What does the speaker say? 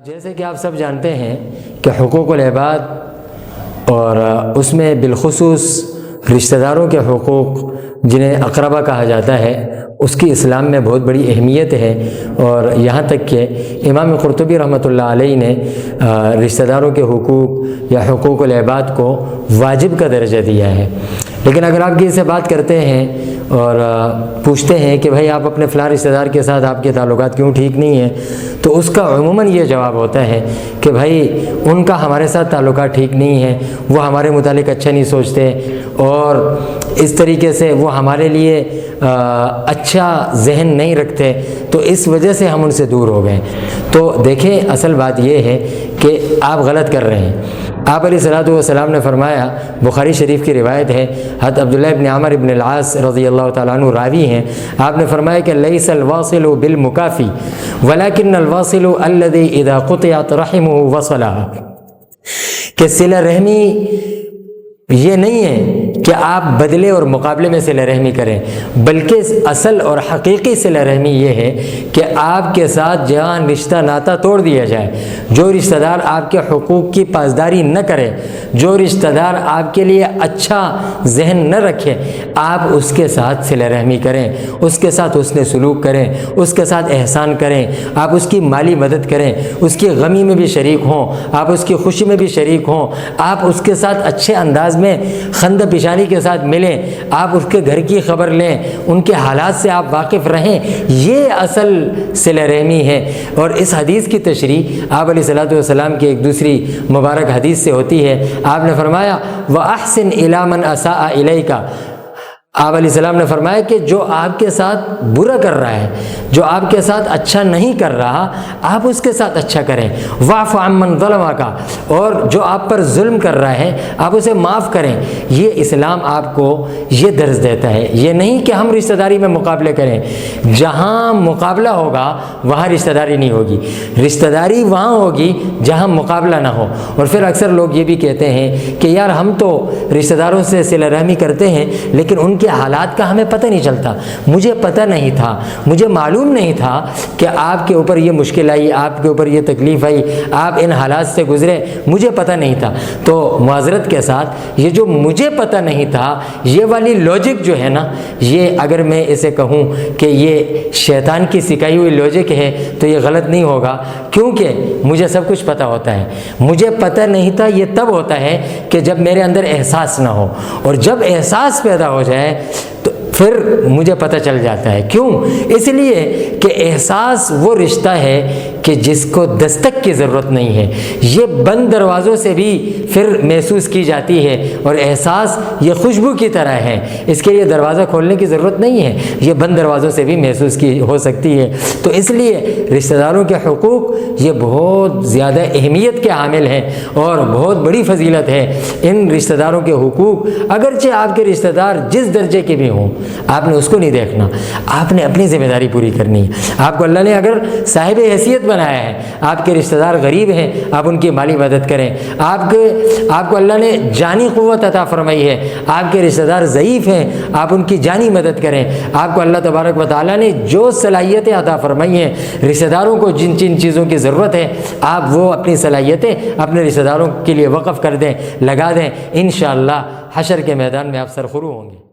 جیسے کہ آپ سب جانتے ہیں کہ حقوق العباد اور اس میں بالخصوص رشتہ داروں کے حقوق جنہیں اقربا کہا جاتا ہے اس کی اسلام میں بہت بڑی اہمیت ہے، اور یہاں تک کہ امام قرطبی رحمۃ اللہ علیہ نے رشتہ داروں کے حقوق یا حقوق العباد کو واجب کا درجہ دیا ہے۔ لیکن اگر آپ کسی سے بات کرتے ہیں اور پوچھتے ہیں کہ بھائی آپ اپنے فلاں رشتہ دار کے ساتھ آپ کے تعلقات کیوں ٹھیک نہیں ہیں، تو اس کا عموماً یہ جواب ہوتا ہے کہ بھائی ان کا ہمارے ساتھ تعلقات ٹھیک نہیں ہیں، وہ ہمارے متعلق اچھا نہیں سوچتے، اور اس طریقے سے وہ ہمارے لیے اچھا ذہن نہیں رکھتے، تو اس وجہ سے ہم ان سے دور ہو گئے۔ تو دیکھیں، اصل بات یہ ہے کہ آپ غلط کر رہے ہیں۔ آپ علیہ الصلوۃ والسلام نے فرمایا، بخاری شریف کی روایت ہے، حضرت عبداللہ ابن عمر ابن العاص رضی اللہ تعالیٰ عنہ راوی ہیں، آپ نے فرمایا کہ لیس الواصل بالمکافی ولکن الواصل الذی اذا قطعت رحمہ وصلها، کہ صلہ رحمی یہ نہیں ہے کہ آپ بدلے اور مقابلے میں صلہ رحمی کریں، بلکہ اصل اور حقیقی صلہ رحمی یہ ہے کہ آپ کے ساتھ جہاں رشتہ ناتا توڑ دیا جائے، جو رشتہ دار آپ کے حقوق کی پاسداری نہ کرے، جو رشتہ دار آپ کے لیے اچھا ذہن نہ رکھے، آپ اس کے ساتھ صلہ رحمی کریں، اس کے ساتھ حسن سلوک کریں، اس کے ساتھ احسان کریں، آپ اس کی مالی مدد کریں، اس کی غمی میں بھی شریک ہوں، آپ اس کی خوشی میں بھی شریک ہوں، آپ اس کے ساتھ اچھے انداز میں خند پیشانی کے ساتھ ملیں، آپ اس کے گھر کی خبر لیں، ان کے حالات سے آپ واقف رہیں، یہ اصل صلہ رحمی ہے۔ اور اس حدیث کی تشریح آپ علیہ الصلوۃ والسلام کی ایک دوسری مبارک حدیث سے ہوتی ہے۔ آپ نے فرمایا وَأَحْسِنْ إِلَىٰ مَنْ أَسَاءَ إِلَيْكَ، آپ علیہ السلام نے فرمایا کہ جو آپ کے ساتھ برا کر رہا ہے، جو آپ کے ساتھ اچھا نہیں کر رہا، آپ اس کے ساتھ اچھا کریں۔ وَاعْفُ عَمَّنْ ظَلَمَكَ، اور جو آپ پر ظلم کر رہا ہے آپ اسے معاف کریں۔ یہ اسلام آپ کو یہ درس دیتا ہے، یہ نہیں کہ ہم رشتہ داری میں مقابلے کریں۔ جہاں مقابلہ ہوگا وہاں رشتہ داری نہیں ہوگی، رشتہ داری وہاں ہوگی جہاں مقابلہ نہ ہو۔ اور پھر اکثر لوگ یہ بھی کہتے ہیں کہ یار ہم تو رشتہ داروں سے صلہ رحمی کرتے ہیں لیکن ان کے حالات کا ہمیں پتہ نہیں چلتا، مجھے پتہ نہیں تھا، مجھے معلوم نہیں تھا کہ آپ کے اوپر یہ مشکل آئی، آپ کے اوپر یہ تکلیف آئی، آپ ان حالات سے گزرے، مجھے پتہ نہیں تھا۔ تو معذرت کے ساتھ یہ جو مجھے پتہ نہیں تھا، یہ والی لاجک جو ہے نا، یہ اگر میں اسے کہوں کہ یہ شیطان کی سکھائی ہوئی لاجک ہے تو یہ غلط نہیں ہوگا، کیونکہ مجھے سب کچھ پتہ ہوتا ہے۔ مجھے پتہ نہیں تھا یہ تب ہوتا ہے کہ جب میرے اندر احساس نہ ہو، اور جب احساس پیدا ہو جائے تو پھر مجھے پتہ چل جاتا ہے۔ کیوں؟ اس لیے کہ احساس وہ رشتہ ہے کہ جس کو دستک کی ضرورت نہیں ہے، یہ بند دروازوں سے بھی پھر محسوس کی جاتی ہے، اور احساس یہ خوشبو کی طرح ہے، اس کے لیے دروازہ کھولنے کی ضرورت نہیں ہے، یہ بند دروازوں سے بھی محسوس کی ہو سکتی ہے۔ تو اس لیے رشتہ داروں کے حقوق یہ بہت زیادہ اہمیت کے حامل ہیں اور بہت بڑی فضیلت ہے۔ ان رشتہ داروں کے حقوق، اگرچہ آپ کے رشتہ دار جس درجے کے بھی ہوں، آپ نے اس کو نہیں دیکھنا، آپ نے اپنی ذمہ داری پوری کرنی ہے۔ آپ کو اللہ نے اگر صاحب حیثیت بنایا ہے، آپ کے رشتہ دار غریب ہیں، آپ ان کی مالی مدد کریں۔ آپ کو اللہ نے جانی قوت عطا فرمائی ہے، آپ کے رشتہ دار ضعیف ہیں، آپ ان کی جانی مدد کریں۔ آپ کو اللہ تبارک و تعالیٰ نے جو صلاحیتیں عطا فرمائی ہیں، رشتہ داروں کو جن جن چیزوں کی ضرورت ہے، آپ وہ اپنی صلاحیتیں اپنے رشتہ داروں کے لیے وقف کر دیں، لگا دیں۔ انشاءاللہ حشر کے میدان میں آپ سرخرو ہوں گے۔